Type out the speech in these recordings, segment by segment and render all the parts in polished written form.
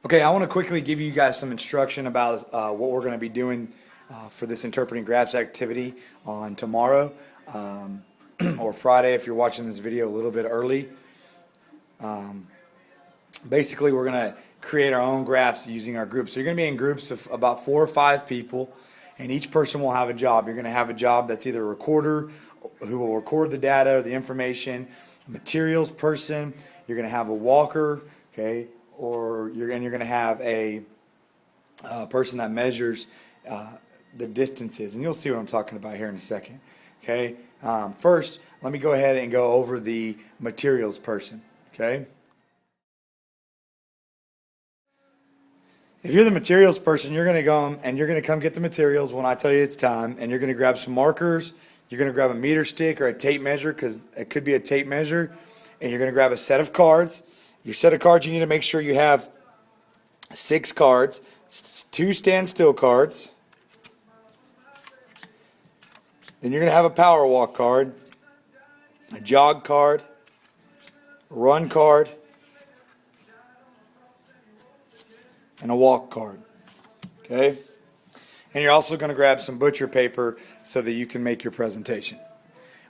Okay, I want to quickly give you guys some instruction about what we're going to be doing for this interpreting graphs activity on tomorrow or Friday if you're watching this video a little bit early. Basically, we're going to create our own graphs using our groups. So you're going to be in groups of about 4 or 5 people, and each person will have a job. You're going to have a job that's either a recorder who will record the data or the information, a materials person, you're going to have a walker, okay, or you're going to have a person that measures the distances, and you'll see what I'm talking about here in a second. Okay, first let me go ahead and go over the materials person. Okay, if you're the materials person, you're going to go and you're going to come get the materials when I tell you it's time, and you're going to grab some markers. You're going to grab a meter stick or a tape measure, because it could be a tape measure, and you're going to grab a set of cards. Your set of cards, you need to make sure you have 6 cards, 2 standstill cards. Then you're going to have a power walk card, a jog card, a run card, and a walk card. Okay? And you're also going to grab some butcher paper so that you can make your presentation.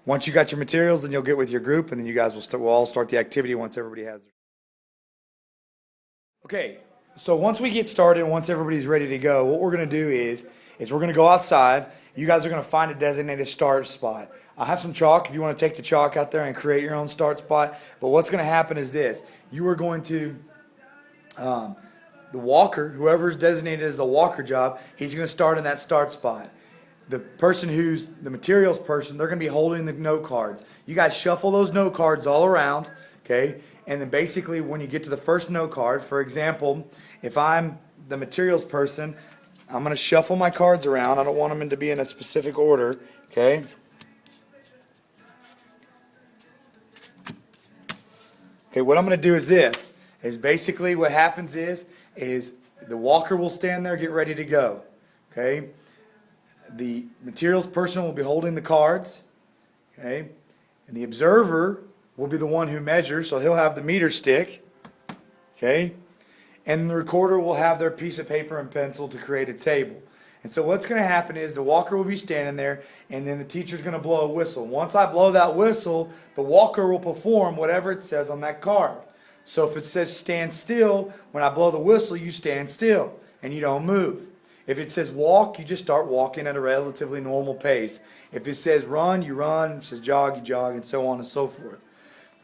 Once you got your materials, then you'll get with your group, and then you guys will all start the activity once everybody has their. Okay, so once we get started, once everybody's ready to go, what we're going to do is we're going to go outside. You guys are going to find a designated start spot. I have some chalk if you want to take the chalk out there and create your own start spot. But what's going to happen is this. You are going to, the walker, whoever's designated as the walker job, he's going to start in that start spot. The person who's the materials person, they're going to be holding the note cards. You guys shuffle those note cards all around, okay? And then basically when you get to the first note card, for example, if I'm the materials person, I'm going to shuffle my cards around. I don't want them to be in a specific order, okay? Okay, what I'm going to do is this, is basically what happens is the walker will stand there, get ready to go, okay? The materials person will be holding the cards, okay? And the observer will be the one who measures, so he'll have the meter stick, okay? And the recorder will have their piece of paper and pencil to create a table. And so what's going to happen is the walker will be standing there, and then the teacher's going to blow a whistle. Once I blow that whistle, the walker will perform whatever it says on that card. So if it says stand still, when I blow the whistle, you stand still, and you don't move. If it says walk, you just start walking at a relatively normal pace. If it says run, you run. If it says jog, you jog, and so on and so forth.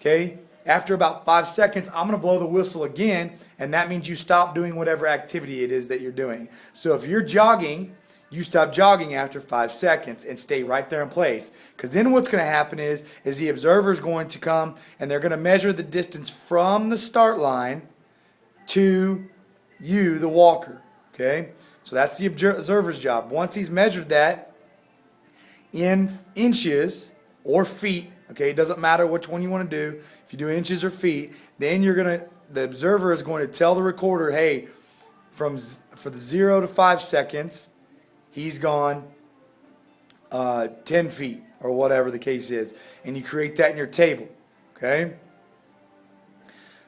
Okay? After about 5 seconds, I'm going to blow the whistle again, and that means you stop doing whatever activity it is that you're doing. So if you're jogging, you stop jogging after 5 seconds and stay right there in place. Because then what's going to happen is the observer is going to come, and they're going to measure the distance from the start line to you, the walker. Okay? So that's the observer's job. Once he's measured that in inches or feet, okay, it doesn't matter which one you want to do. If you do inches or feet, then the observer is going to tell the recorder, hey, for the 0 to 5 seconds, he's gone 10 feet or whatever the case is. And you create that in your table, okay?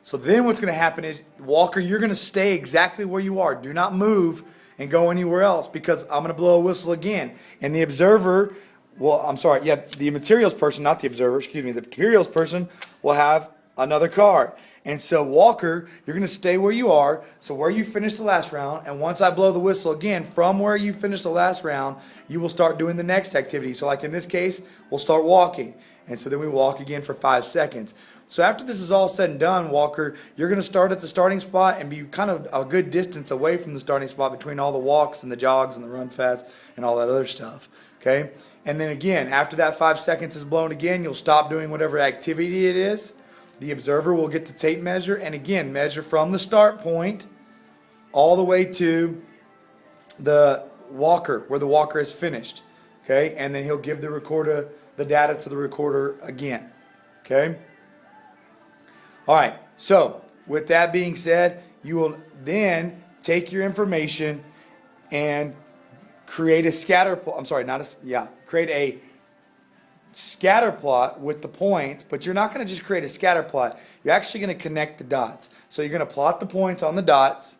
So then what's going to happen is, walker, you're going to stay exactly where you are. Do not move and go anywhere else, because I'm going to blow a whistle again. And the observer, the materials person, not the observer, excuse me, the materials person will have another card. And so walker, you're going to stay where you are, so where you finished the last round, and once I blow the whistle again, from where you finished the last round, you will start doing the next activity. So like in this case, we'll start walking. And so then we walk again for 5 seconds. So after this is all said and done, walker, you're going to start at the starting spot and be kind of a good distance away from the starting spot between all the walks and the jogs and the run fast and all that other stuff. Okay? And then again, after that 5 seconds is blown again, you'll stop doing whatever activity it is. The observer will get the tape measure and again measure from the start point all the way to the walker, where the walker is finished. Okay? And then he'll give the data to the recorder again. Okay? All right, so with that being said, you will then take your information and create a scatter plot. Create a scatter plot with the points, but you're not going to just create a scatter plot. You're actually going to connect the dots. So you're going to plot the points on the dots,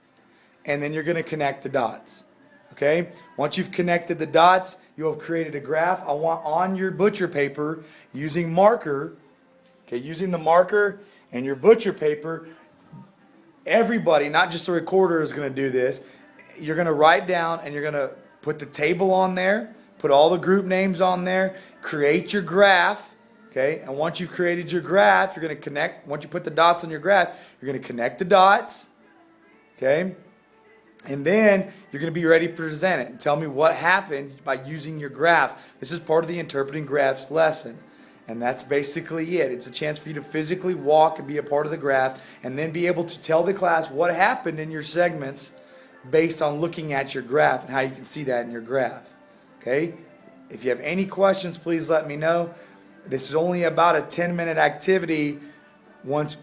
and then you're going to connect the dots. Okay? Once you've connected the dots, you'll have created a graph. I want on your butcher paper, using marker, okay, using the marker and your butcher paper, everybody, not just the recorder, is going to do this. You're going to write down and you're going to put the table on there, put all the group names on there, create your graph, okay? And once you've created your graph, you're going to connect, once you put the dots on your graph, you're going to connect the dots, okay? And then you're going to be ready to present it and tell me what happened by using your graph. This is part of the interpreting graphs lesson. And that's basically it. It's a chance for you to physically walk and be a part of the graph and then be able to tell the class what happened in your segments based on looking at your graph and how you can see that in your graph. Okay? If you have any questions, please let me know. This is only about a 10-minute activity. It's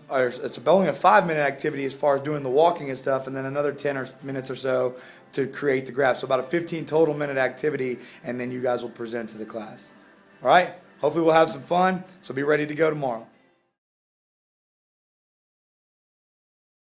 only a 5-minute activity as far as doing the walking and stuff, and then another 10 minutes or so to create the graph. So about a 15 total minute activity, and then you guys will present to the class. All right? Hopefully we'll have some fun, so be ready to go tomorrow.